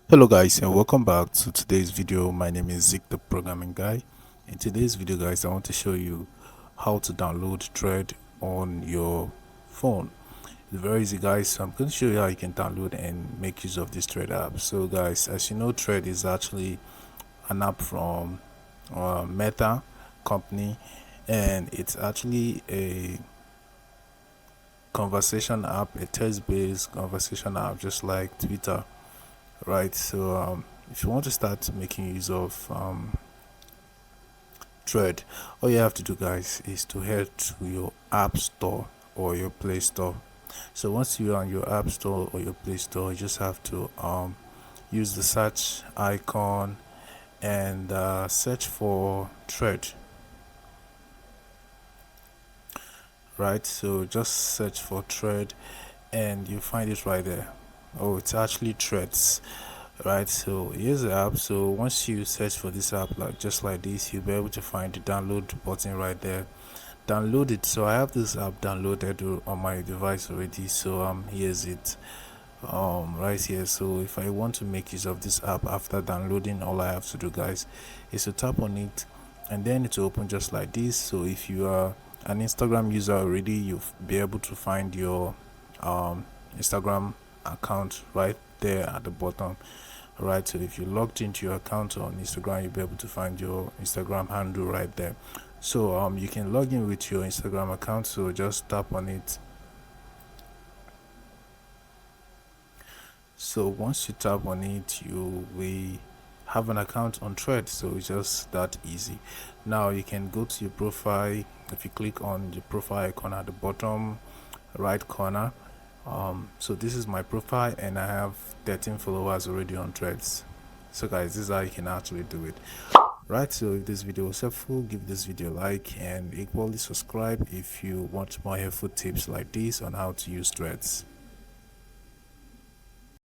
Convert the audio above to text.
Hello guys, and welcome back to today's video. My name is Zeke, the programming guy. In today's video guys, I want to show you how to download Thread on your phone. It's very easy guys, so I'm going to show you how you can download and make use of this Thread app. So guys, as you know, Thread is actually an app from Meta company, and it's actually a conversation app, a text-based conversation app, just like Twitter, right? So if you want to start making use of Thread, all you have to do guys is to head to your app store or your play store. So once you're on your app store or your play store, you just have to use the search icon and search for Thread, right? So just search for Thread and you find it right there. Oh, it's actually Threads, right? So here's the app. So once you search for this app, like just like this, you'll be able to find the download button right there. Download it. So I have this app downloaded on my device already, so here's it right here. So if I want to make use of this app after downloading, all I have to do guys is to tap on it and then it will open just like this. So if you are an Instagram user already, you'll be able to find your Instagram account right there at the bottom, right? So if you logged into your account on Instagram, you'll be able to find your Instagram handle right there. So you can log in with your Instagram account, so just tap on it. So once you tap on it, you will have an account on Thread. So it's just that easy. Now you can go to your profile. If you click on the profile icon at the bottom right corner, so this is my profile and I have 13 followers already on Threads. So guys, this is how you can actually do it, right? So if this video was helpful, give this video a like and equally subscribe if you want more helpful tips like this on how to use Threads.